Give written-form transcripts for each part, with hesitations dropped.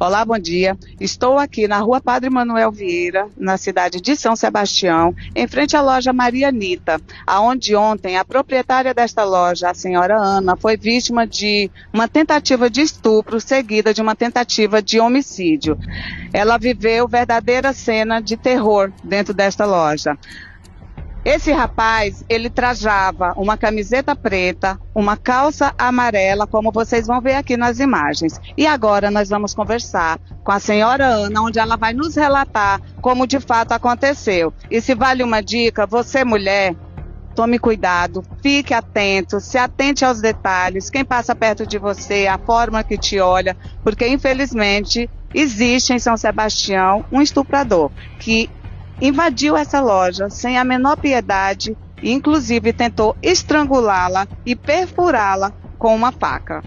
Olá, bom dia. Estou aqui na rua Padre Manuel Vieira, na cidade de São Sebastião, em frente à loja Maria Anitta, aonde ontem a proprietária desta loja, a senhora Ana, foi vítima de uma tentativa de estupro seguida de uma tentativa de homicídio. Ela viveu verdadeira cena de terror dentro desta loja. Esse rapaz, ele trajava uma camiseta preta, uma calça amarela, como vocês vão ver aqui nas imagens. E agora nós vamos conversar com a senhora Ana, onde ela vai nos relatar como de fato aconteceu. E se vale uma dica, você mulher, tome cuidado, fique atento, se atente aos detalhes, quem passa perto de você, a forma que te olha, porque infelizmente existe em São Sebastião um estuprador que invadiu essa loja sem a menor piedade e inclusive tentou estrangulá-la e perfurá-la com uma faca.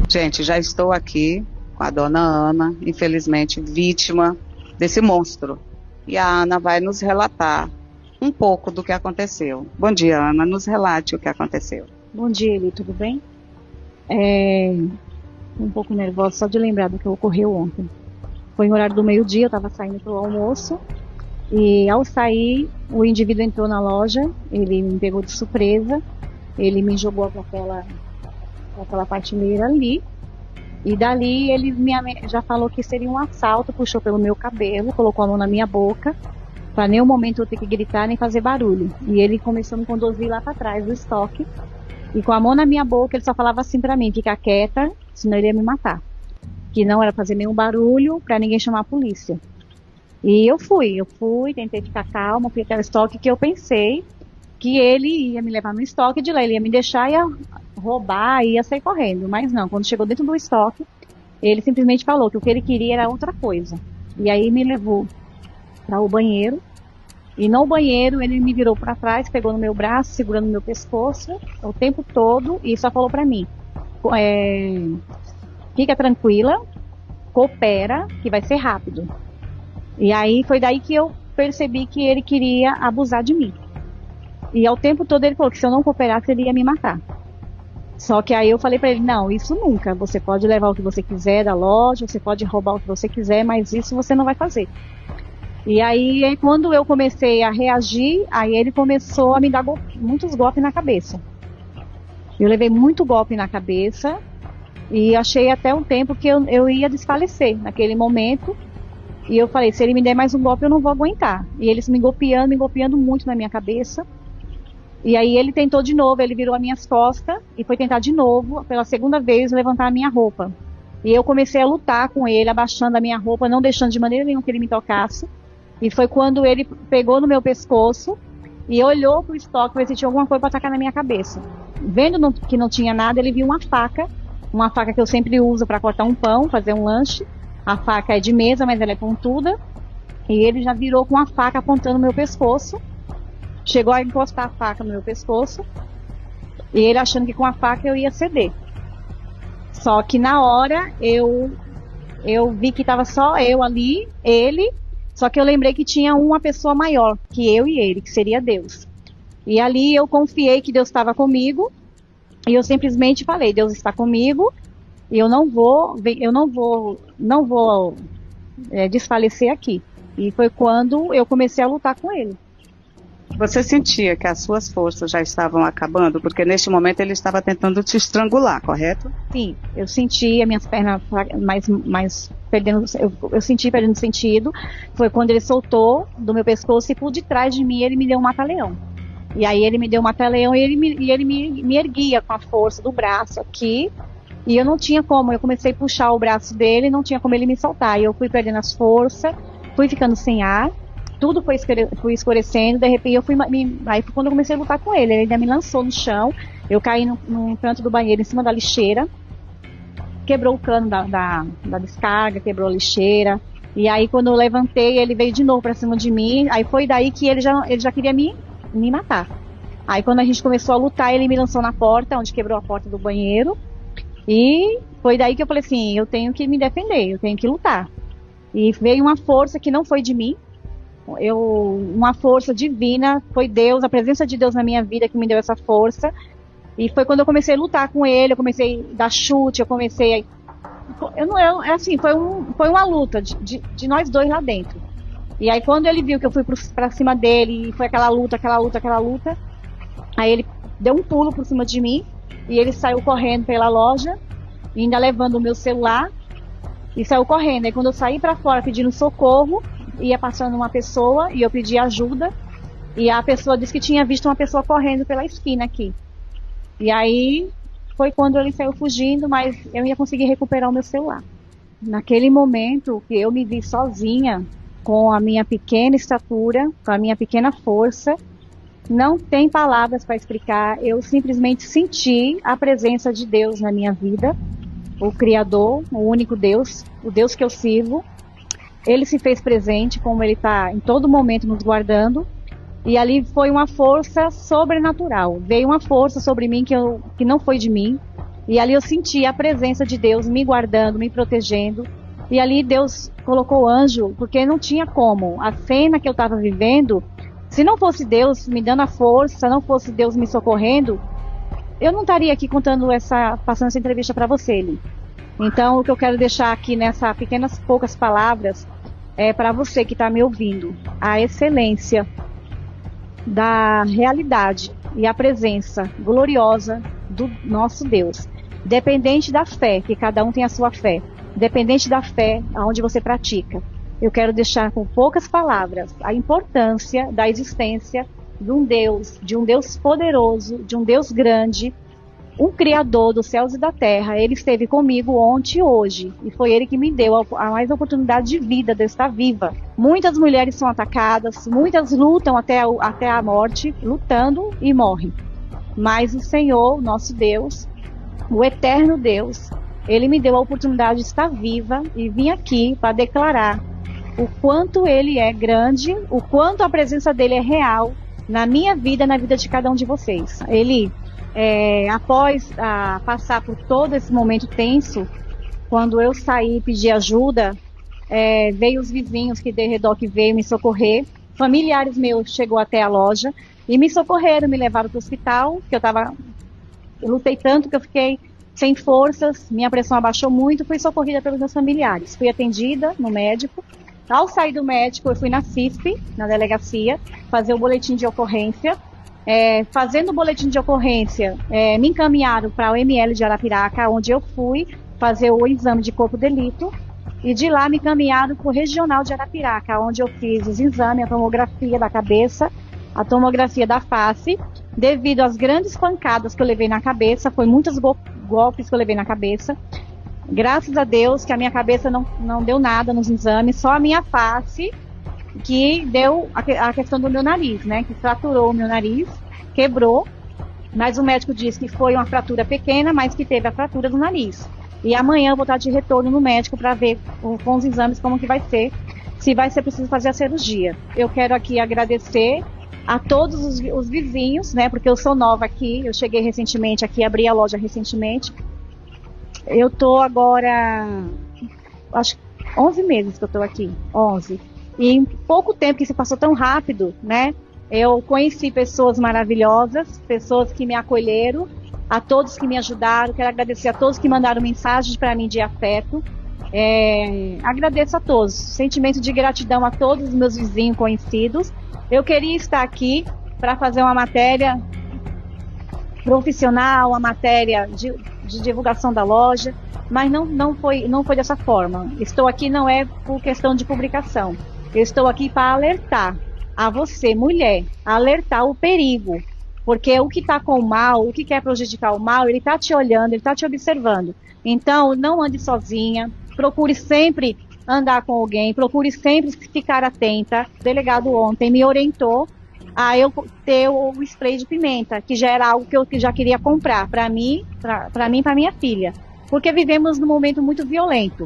Gente, já estou aqui com a dona Ana, infelizmente vítima desse monstro. E a Ana vai nos relatar um pouco do que aconteceu. Bom dia, Ana, nos relate o que aconteceu. Bom dia, Eli, tudo bem? Um pouco nervosa só de lembrar do que ocorreu ontem. Foi no horário do meio-dia, eu estava saindo para o almoço e ao sair o indivíduo entrou na loja, ele me pegou de surpresa, ele me jogou para aquela prateleira ali e dali ele já falou que seria um assalto, puxou pelo meu cabelo, colocou a mão na minha boca para nenhum momento eu ter que gritar nem fazer barulho, e ele começou a me conduzir lá para trás do estoque. E com a mão na minha boca, ele só falava assim pra mim, fica quieta, senão ele ia me matar. Que não era fazer nenhum barulho pra ninguém chamar a polícia. E eu fui, tentei ficar calma, fui até o estoque que eu pensei que ele ia me levar no estoque, de lá ele ia me deixar, ia roubar, ia sair correndo. Mas não, quando chegou dentro do estoque, ele simplesmente falou que o que ele queria era outra coisa. E aí me levou para o banheiro. E no banheiro ele me virou para trás, pegou no meu braço, segurando no meu pescoço o tempo todo e só falou para mim, fica tranquila, coopera, que vai ser rápido. E aí foi daí que eu percebi que ele queria abusar de mim. E ao tempo todo ele falou que se eu não cooperasse ele ia me matar. Só que aí eu falei para ele, não, isso nunca, você pode levar o que você quiser da loja, você pode roubar o que você quiser, mas isso você não vai fazer. E aí, quando eu comecei a reagir, aí ele começou a me dar muitos golpes na cabeça. Eu levei muito golpe na cabeça e achei até um tempo que eu ia desfalecer naquele momento. E eu falei, se ele me der mais um golpe, eu não vou aguentar. E eles me golpeando muito na minha cabeça. E aí ele tentou de novo, ele virou as minhas costas e foi tentar de novo, pela segunda vez, levantar a minha roupa. E eu comecei a lutar com ele, abaixando a minha roupa, não deixando de maneira nenhuma que ele me tocasse. E foi quando ele pegou no meu pescoço e olhou pro estoque para ver se tinha alguma coisa para atacar na minha cabeça. Vendo que não tinha nada, ele viu uma faca que eu sempre uso para cortar um pão, fazer um lanche. A faca é de mesa, mas ela é pontuda. E ele já virou com a faca apontando no meu pescoço. Chegou a encostar a faca no meu pescoço. E ele achando que com a faca eu ia ceder. Só que na hora eu vi que estava só eu ali, ele. Só que eu lembrei que tinha uma pessoa maior que eu e ele, que seria Deus. E ali eu confiei que Deus estava comigo. E eu simplesmente falei, Deus está comigo. E eu não vou desfalecer aqui. E foi quando eu comecei a lutar com ele. Você sentia que as suas forças já estavam acabando? Porque neste momento ele estava tentando te estrangular, correto? Sim, eu senti as minhas pernas mais perdendo, eu senti perdendo sentido. Foi quando ele soltou do meu pescoço e por detrás de mim ele me deu um mata-leão. E aí ele me deu um mata-leão e ele me erguia com a força do braço aqui. E eu não tinha como, eu comecei a puxar o braço dele, não tinha como ele me soltar. E eu fui perdendo as forças, fui ficando sem ar. Tudo foi escurecendo, de repente aí foi quando eu comecei a lutar com ele ainda me lançou no chão, eu caí no canto do banheiro, em cima da lixeira, quebrou o cano da descarga, quebrou a lixeira, e aí quando eu levantei, ele veio de novo pra cima de mim, aí foi daí que ele já queria me matar. Aí quando a gente começou a lutar, ele me lançou na porta, onde quebrou a porta do banheiro, e foi daí que eu falei assim, eu tenho que me defender, eu tenho que lutar. E veio uma força que não foi de mim, Uma força divina, foi Deus, a presença de Deus na minha vida que me deu essa força. E foi quando eu comecei a lutar com ele, eu comecei a dar chute, foi uma luta de nós dois lá dentro. E aí quando ele viu que eu fui pra cima dele, e foi aquela luta, aí ele deu um pulo por cima de mim, e ele saiu correndo pela loja, ainda levando o meu celular, e saiu correndo. Aí quando eu saí pra fora pedindo socorro, ia passando uma pessoa, e eu pedi ajuda, e a pessoa disse que tinha visto uma pessoa correndo pela esquina aqui. E aí foi quando ele saiu fugindo, mas eu ia conseguir recuperar o meu celular. Naquele momento que eu me vi sozinha, com a minha pequena estatura, com a minha pequena força, não tem palavras para explicar, eu simplesmente senti a presença de Deus na minha vida, o Criador, o único Deus, o Deus que eu sirvo. Ele se fez presente, como ele está em todo momento nos guardando. E ali foi uma força sobrenatural. Veio uma força sobre mim que não foi de mim. E ali eu senti a presença de Deus me guardando, me protegendo. E ali Deus colocou anjo, porque não tinha como. A cena que eu estava vivendo, se não fosse Deus me dando a força, se não fosse Deus me socorrendo, eu não estaria aqui passando essa entrevista para você, Eli. Então, o que eu quero deixar aqui nessas pequenas poucas palavras é para você que está me ouvindo. A excelência da realidade e a presença gloriosa do nosso Deus, dependente da fé, que cada um tem a sua fé, dependente da fé aonde você pratica. Eu quero deixar com poucas palavras a importância da existência de um Deus poderoso, de um Deus grande, um Criador dos céus e da terra. Ele esteve comigo ontem e hoje, e foi Ele que me deu a mais oportunidade de vida, de estar viva. Muitas mulheres são atacadas, muitas lutam até a morte, lutando e morrem. Mas o Senhor, nosso Deus, o eterno Deus, Ele me deu a oportunidade de estar viva e vim aqui para declarar o quanto Ele é grande, o quanto a presença dEle é real na minha vida, na vida de cada um de vocês. Ele... após passar por todo esse momento tenso, quando eu saí e pedi ajuda, veio os vizinhos que de redor que veio me socorrer, familiares meus chegou até a loja e me socorreram, me levaram para o hospital, que eu lutei tanto que eu fiquei sem forças, minha pressão abaixou muito, fui socorrida pelos meus familiares, fui atendida no médico. Ao sair do médico, eu fui na CISP, na delegacia, fazer o boletim de ocorrência. Fazendo o boletim de ocorrência, me encaminharam para o ML de Arapiraca, onde eu fui fazer o exame de corpo de delito, e de lá me encaminharam para o regional de Arapiraca, onde eu fiz os exames, a tomografia da cabeça, a tomografia da face. Devido às grandes pancadas que eu levei na cabeça, foi muitos golpes que eu levei na cabeça, graças a Deus que a minha cabeça não deu nada nos exames, só a minha face, que deu a questão do meu nariz, né, que fraturou o meu nariz, quebrou, mas o médico disse que foi uma fratura pequena, mas que teve a fratura do nariz. E amanhã eu vou estar de retorno no médico para ver com os exames como que vai ser, se vai ser preciso fazer a cirurgia. Eu quero aqui agradecer a todos os vizinhos, né, porque eu sou nova aqui, eu cheguei recentemente aqui, abri a loja recentemente. Eu tô agora, acho 11 meses que eu tô aqui, 11. E em pouco tempo, que se passou tão rápido, né? Eu conheci pessoas maravilhosas, pessoas que me acolheram, a todos que me ajudaram. Quero agradecer a todos que mandaram mensagens para mim de afeto. Agradeço a todos, sentimento de gratidão a todos os meus vizinhos conhecidos. Eu queria estar aqui para fazer uma matéria profissional, uma matéria de divulgação da loja, mas não foi dessa forma. Estou aqui não é por questão de publicação. Eu estou aqui para alertar a você, mulher, alertar o perigo, porque o que está com o mal, o que quer prejudicar o mal, ele está te olhando, ele está te observando. Então, não ande sozinha, procure sempre andar com alguém, procure sempre ficar atenta. O delegado ontem me orientou a eu ter o spray de pimenta, que já era algo que eu já queria comprar para mim e para minha filha, porque vivemos num momento muito violento.